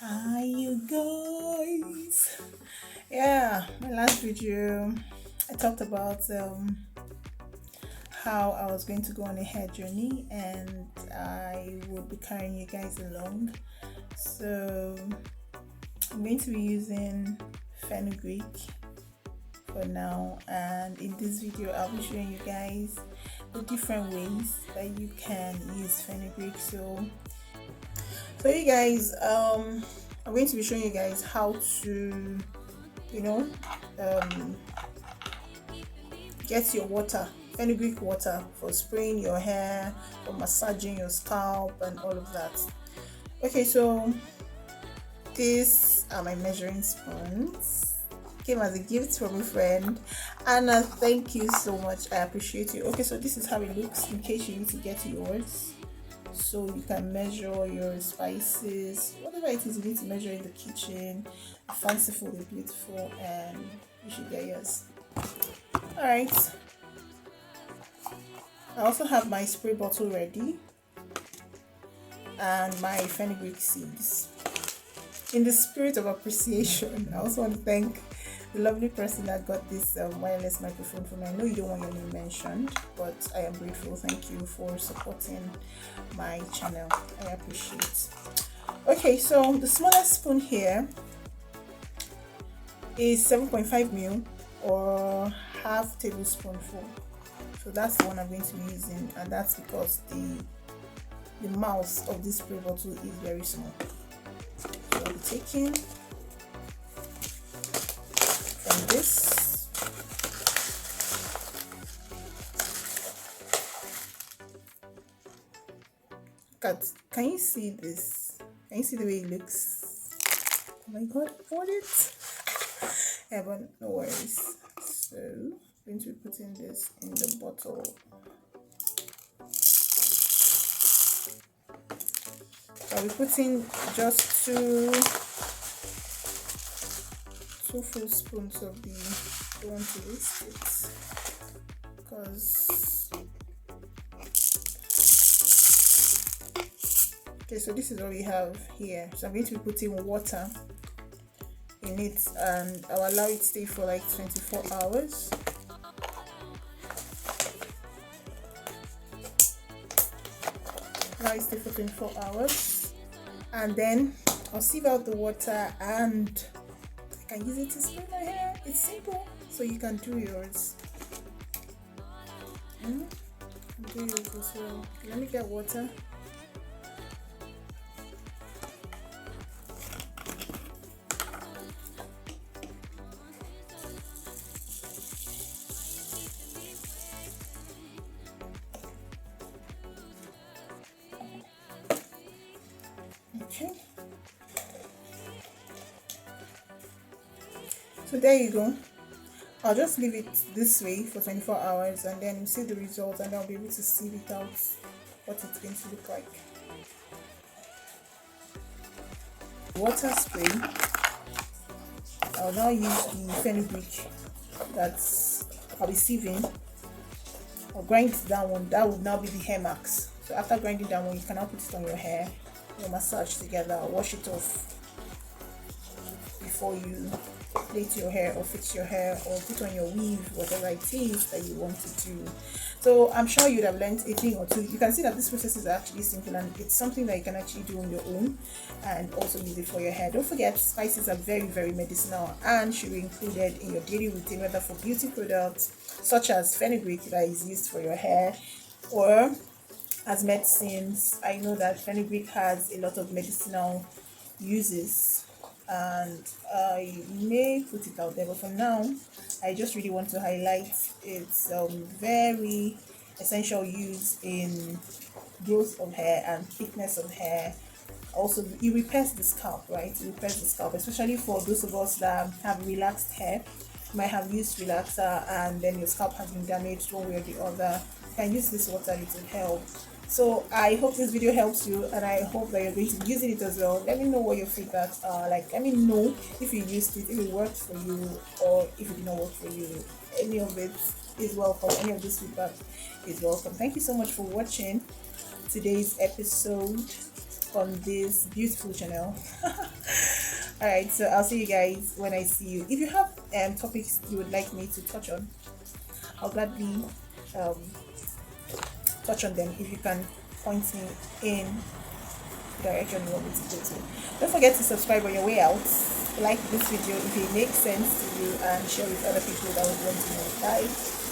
Hi you guys. Yeah, my last video I talked about how I was going to go on a hair journey and I would be carrying you guys along. So I'm going to be using Fenugreek for now, and in this video I'll be showing you guys the different ways that you can use Fenugreek. So you guys, I'm going to be showing you guys how to, you know, um, get your water, fenugreek water, for spraying your hair, for massaging your scalp, and all of that. Okay, so these are my measuring spoons. Came as a gift from a friend. Anna, thank you so much. I appreciate you. Okay, so this is how it looks in case you need to get yours. So you can measure your spices, whatever it is you need to measure in the kitchen, fanciful and beautiful, and you should get yours. All right. I also have my spray bottle ready and my fenugreek seeds. In the spirit of appreciation, I also want to thank the lovely person that got this wireless microphone for me. I know you don't want your name mentioned, but I am grateful. Thank you for supporting my channel. I appreciate. Okay, so the smallest spoon here is 7.5 ml or half tablespoonful. So that's the one I'm going to be using, and that's because the mouth of this spray bottle is very small. So I'll be taking from this. Can you see this? Can you see the way it looks? Oh my god, I want it. Yeah, but no worries. So I'm going to be putting this in the bottle. So I'll be putting just two full spoons of the, I don't want to waste it because, okay, so this is what we have here. So I'm going to be putting water in it and I'll allow it to stay for like 24 hours. Allow it to stay for 24 hours, and then I'll sieve out the water and I can use it to spray my hair. It's simple, so you can do yours. Do yours as well. Let me get water. Okay. So there you go. I'll just leave it this way for 24 hours and then you see the results, and I'll be able to see it out what it's going to look like. Water spray. I'll now use the fenugreek that's I'll be sieving. I'll grind that one. That would now be the hair max. So after grinding that one, you can now put it on your hair. You'll massage together, wash it off before you plait your hair or fix your hair or put on your weave, whatever it is that you want to do. So I'm sure you'd have learned a thing or two. You can see that this process is actually simple and it's something that you can actually do on your own and also use it for your hair. Don't forget, spices are very, very medicinal and should be included in your daily routine, whether for beauty products such as fenugreek that is used for your hair or as medicines. I know that fenugreek has a lot of medicinal uses and I may put it out there, but for now I just really want to highlight its very essential use in growth of hair and thickness of hair. Also, it repairs the scalp, right? It repairs the scalp, especially for those of us that have relaxed hair. You might have used relaxer and then your scalp has been damaged one way or the other. You can use this water, it will help. So I hope this video helps you and I hope that you're going to be using it as well. Let me know what your feedbacks are. Like, let me know if you used it, if it worked for you or if it did not work for you. Any of it is welcome. Any of this feedback is welcome. Thank you so much for watching today's episode. on this beautiful channel. All right, so I'll see you guys when I see you. If you have topics you would like me to touch on, I'll gladly um, touch on them. If you can point me in the direction you want me to go to. Don't forget to subscribe on your way out. Like this video if it makes sense to you, and share with other people that would want to know. Bye.